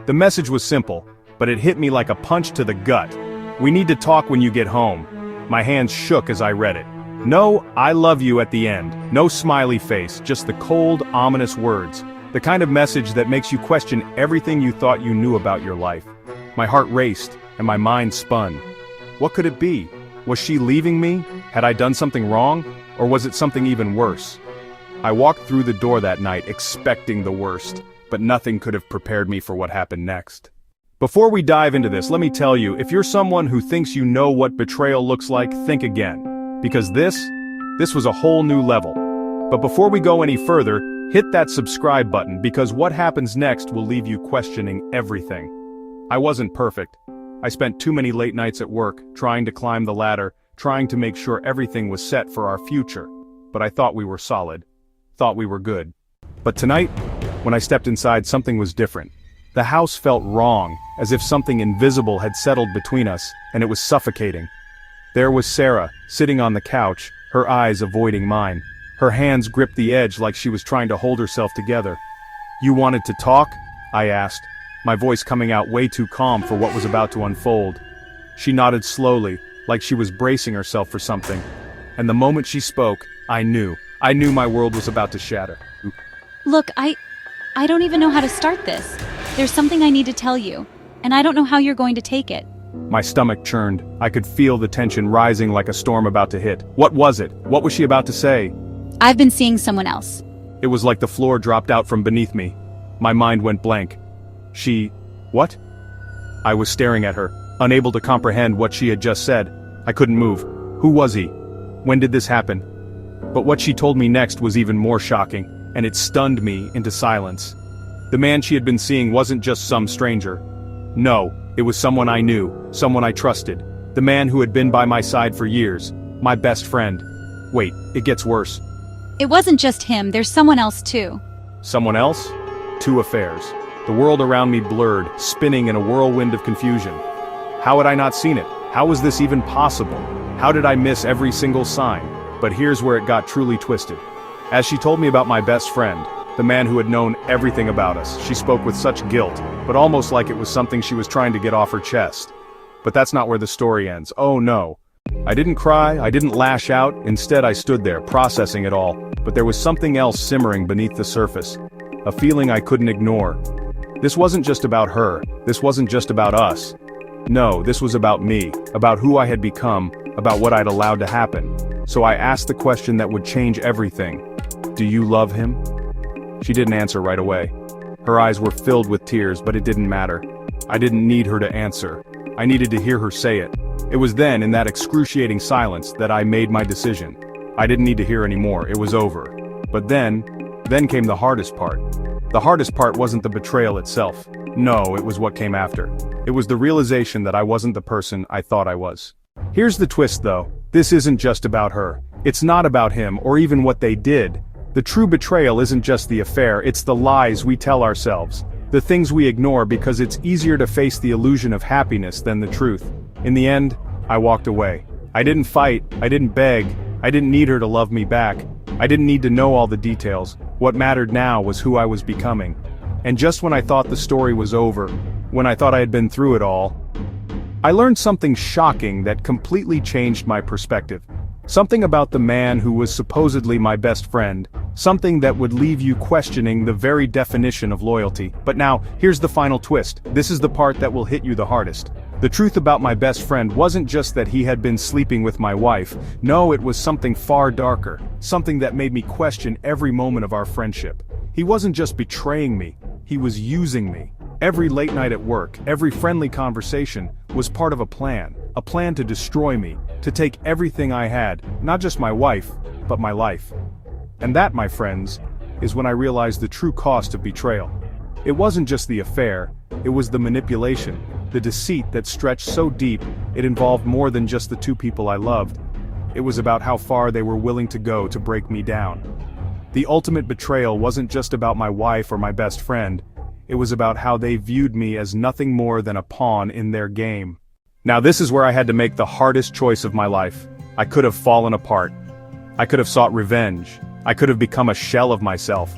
The message was simple, but it hit me like a punch to the gut. "We need to talk when you get home." My hands shook as I read it. No "I love you" at the end, no smiley face, just the cold, ominous words. The kind of message that makes you question everything you thought you knew about your life. My heart raced, and my mind spun. What could it be? Was she leaving me? Had I done something wrong? Or was it something even worse? I walked through the door that night expecting the worst, but nothing could have prepared me for what happened next. Before we dive into this, let me tell you, if you're someone who thinks you know what betrayal looks like, think again. Because this was a whole new level. But before we go any further, hit that subscribe button because what happens next will leave you questioning everything. I wasn't perfect. I spent too many late nights at work, trying to climb the ladder, trying to make sure everything was set for our future. But I thought we were solid. Thought we were good. But tonight, when I stepped inside, something was different. The house felt wrong, as if something invisible had settled between us, and it was suffocating. There was Sarah, sitting on the couch, her eyes avoiding mine. Her hands gripped the edge like she was trying to hold herself together. "You wanted to talk?" I asked, my voice coming out way too calm for what was about to unfold. She nodded slowly, like she was bracing herself for something. And the moment she spoke, I knew my world was about to shatter. Look, I don't even know how to start this. There's something I need to tell you, and I don't know how you're going to take it. My stomach churned. I could feel the tension rising like a storm about to hit. What was it? What was she about to say? I've been seeing someone else. It was like the floor dropped out from beneath me. My mind went blank. What? I was staring at her, unable to comprehend what she had just said. I couldn't move. Who was he? When did this happen? But what she told me next was even more shocking, and it stunned me into silence. The man she had been seeing wasn't just some stranger. No, it was someone I knew, someone I trusted. The man who had been by my side for years. My best friend. Wait, it gets worse. It wasn't just him, there's someone else too. Someone else? Two affairs. The world around me blurred, spinning in a whirlwind of confusion. How had I not seen it? How was this even possible? How did I miss every single sign? But here's where it got truly twisted. As she told me about my best friend, the man who had known everything about us, she spoke with such guilt, but almost like it was something she was trying to get off her chest. But that's not where the story ends. Oh no. I didn't cry, I didn't lash out, instead I stood there, processing it all. But there was something else simmering beneath the surface. A feeling I couldn't ignore. This wasn't just about her, this wasn't just about us. No, this was about me, about who I had become, about what I'd allowed to happen. So I asked the question that would change everything. Do you love him? She didn't answer right away. Her eyes were filled with tears, but it didn't matter. I didn't need her to answer. I needed to hear her say it. It was then, in that excruciating silence, that I made my decision. I didn't need to hear anymore, it was over. But then came the hardest part. The hardest part wasn't the betrayal itself. No, it was what came after. It was the realization that I wasn't the person I thought I was. Here's the twist though. This isn't just about her. It's not about him, or even what they did. The true betrayal isn't just the affair, it's the lies we tell ourselves. The things we ignore because it's easier to face the illusion of happiness than the truth. In the end, I walked away. I didn't fight, I didn't beg, I didn't need her to love me back. I didn't need to know all the details. What mattered now was who I was becoming. And just when I thought the story was over, when I thought I had been through it all, I learned something shocking that completely changed my perspective. Something about the man who was supposedly my best friend. Something that would leave you questioning the very definition of loyalty. But now, here's the final twist. This is the part that will hit you the hardest. The truth about my best friend wasn't just that he had been sleeping with my wife. No, it was something far darker. Something that made me question every moment of our friendship. He wasn't just betraying me, he was using me. Every late night at work, every friendly conversation, was part of a plan to destroy me, to take everything I had, not just my wife, but my life. And that, my friends, is when I realized the true cost of betrayal. It wasn't just the affair, it was the manipulation, the deceit that stretched so deep, it involved more than just the two people I loved. It was about how far they were willing to go to break me down. The ultimate betrayal wasn't just about my wife or my best friend, it was about how they viewed me as nothing more than a pawn in their game. Now this is where I had to make the hardest choice of my life. I could have fallen apart. I could have sought revenge. I could have become a shell of myself.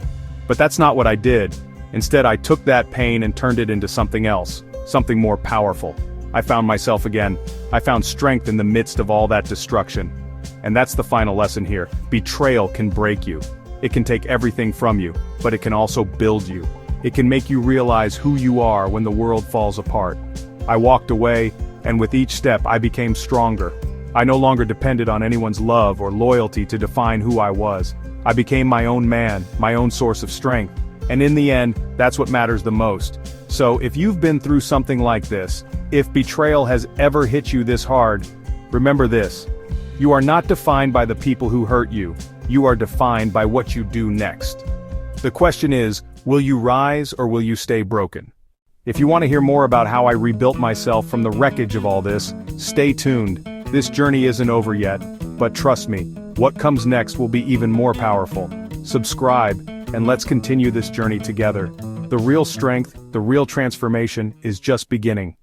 But that's not what I did. Instead, I took that pain and turned it into something else, something more powerful. I found myself again. I found strength in the midst of all that destruction. And that's the final lesson here. Betrayal can break you. It can take everything from you, but it can also build you. It can make you realize who you are when the world falls apart. I walked away, and with each step I became stronger. I no longer depended on anyone's love or loyalty to define who I was. I became my own man, my own source of strength. And in the end, that's what matters the most. So if you've been through something like this, if betrayal has ever hit you this hard, remember this. You are not defined by the people who hurt you. You are defined by what you do next. The question is, will you rise or will you stay broken? If you want to hear more about how I rebuilt myself from the wreckage of all this, stay tuned. This journey isn't over yet, but trust me, what comes next will be even more powerful. Subscribe, and let's continue this journey together. The real strength, the real transformation is just beginning.